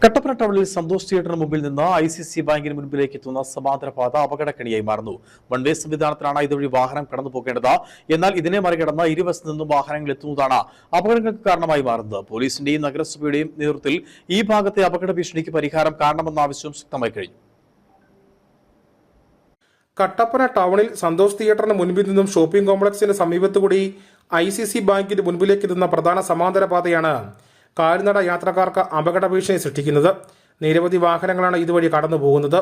കട്ടപ്പന ടൗണിൽ സന്തോഷ് തിയേറ്ററിന് മുമ്പിൽ നിന്ന് ICC ബാങ്കിന് മുൻപിലേക്ക് എത്തുന്ന സമാന്തര പാത അപകടക്കണിയായി മാറുന്നു. വൺ വേ സംവിധാനത്തിലാണ് ഇതുവഴി വാഹനം കടന്നു പോകേണ്ടത്. എന്നാൽ ഇതിനെ മറികടന്ന് ഇരുവശത്തു നിന്നും വാഹനങ്ങൾ എത്തുന്നതാണ് അപകടങ്ങൾക്ക് കാരണമായി മാറുന്നത്. പോലീസിന്റെയും നഗരസഭയുടെയും നേതൃത്വത്തിൽ ഈ ഭാഗത്തെ അപകട ഭീഷണിക്ക് പരിഹാരം കാണണമെന്ന ആവശ്യം ശക്തമായി കഴിഞ്ഞു. കട്ടപ്പന ടൗണിൽ സന്തോഷ് തിയേറ്ററിന് മുൻപിൽ നിന്നും ഷോപ്പിംഗ് കോംപ്ലക്സിന് സമീപത്തുകൂടി ICC ബാങ്കിന് മുൻപിലേക്ക് എത്തുന്ന പ്രധാന സമാന്തര പാതയാണ് കാൽനട യാത്രക്കാർക്ക് അപകട ഭീഷണി സൃഷ്ടിക്കുന്നത്. നിരവധി വാഹനങ്ങളാണ് ഇതുവഴി കടന്നു പോകുന്നത്.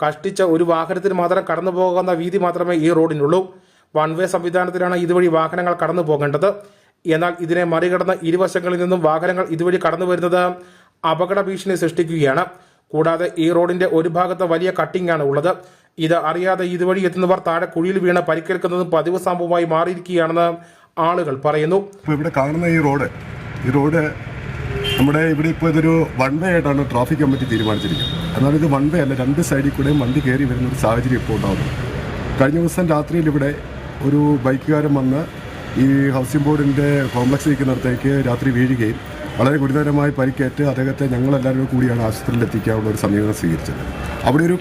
കഷ്ടിച്ച ഒരു വാഹനത്തിന് മാത്രം കടന്നു പോകുന്ന വീതി മാത്രമേ ഈ റോഡിനുള്ളൂ. വൺ വേ സംവിധാനത്തിലാണ് ഇതുവഴി വാഹനങ്ങൾ കടന്നു പോകേണ്ടത്. എന്നാൽ ഇതിനെ മറികടന്ന് ഇരുവശങ്ങളിൽ നിന്നും വാഹനങ്ങൾ ഇതുവഴി കടന്നു വരുന്നത് അപകട ഭീഷണി സൃഷ്ടിക്കുകയാണ്. കൂടാതെ ഈ റോഡിന്റെ ഒരു ഭാഗത്ത് വലിയ കട്ടിംഗ് ആണ് ഉള്ളത്. ഇത് അറിയാതെ ഇതുവഴി എത്തുന്നവർ താഴെ കുഴിയിൽ വീണ് പരിക്കേൽക്കുന്നതും പതിവ് സംഭവമായി മാറിയിരിക്കുകയാണെന്ന് ആളുകൾ പറയുന്നു. ഇവിടെ കാണുന്ന ഈ റോഡ് നമ്മുടെ ഇവിടെ ഇപ്പോൾ ഇതൊരു വൺ വേ ആയിട്ടാണ് ട്രാഫിക് കമ്മിറ്റി തീരുമാനിച്ചിരിക്കുന്നത്. എന്നാൽ ഇത് വൺ വേ അല്ല, രണ്ട് സൈഡിൽ കൂടെയും വണ്ടി കയറി വരുന്ന ഒരു സാഹചര്യം ഇപ്പോൾ ഉണ്ടാകുന്നു. കഴിഞ്ഞ ദിവസം രാത്രിയിൽ ഇവിടെ ഒരു ബൈക്കുകാരൻ വന്ന് ഈ ഹൗസിംഗ് ബോർഡിൻ്റെ കോംപ്ലക്സ് ഇരിക്കുന്നിടത്തേക്ക് രാത്രി വീഴുകയും വളരെ ഗുരുതരമായി പരിക്കേറ്റ് അദ്ദേഹത്തെ ഞങ്ങളെല്ലാവരും കൂടിയാണ് ആശുപത്രിയിൽ എത്തിക്കാനുള്ള ഒരു സമീപനം സ്വീകരിച്ചത്. അവിടെ ഒരു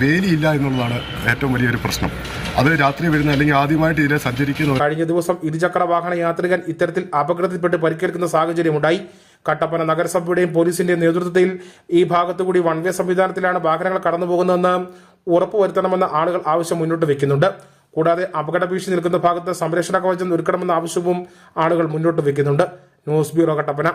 വേലിയില്ല എന്നുള്ളതാണ് ഏറ്റവും വലിയൊരു പ്രശ്നം. അത് രാത്രി വരുന്ന അല്ലെങ്കിൽ ആദ്യമായിട്ട് ഇതിലെ സഞ്ചരിക്കുന്ന കഴിഞ്ഞ ദിവസം ഇരുചക്ര വാഹന യാത്രികൻ ഇത്തരത്തിൽ അപകടത്തിൽപ്പെട്ട് പരിക്കേൽക്കുന്ന സാഹചര്യമുണ്ടായി. കട്ടപ്പന നഗരസഭയുടെയും പോലീസിന്റെയും നേതൃത്വത്തിൽ ഈ ഭാഗത്തുകൂടി വൺ വേ സംവിധാനത്തിലാണ് വാഹനങ്ങൾ കടന്നു പോകുന്നതെന്ന് ഉറപ്പുവരുത്തണമെന്ന ആളുകൾ ആവശ്യം മുന്നോട്ട് വെക്കുന്നുണ്ട്. കൂടാതെ അപകട ഭീഷണി നിൽക്കുന്ന ഭാഗത്ത് സംരക്ഷണ കവചം ഒരുക്കണമെന്ന ആവശ്യവും ആളുകൾ മുന്നോട്ട് വെക്കുന്നുണ്ട്. News bureau, Kattappana.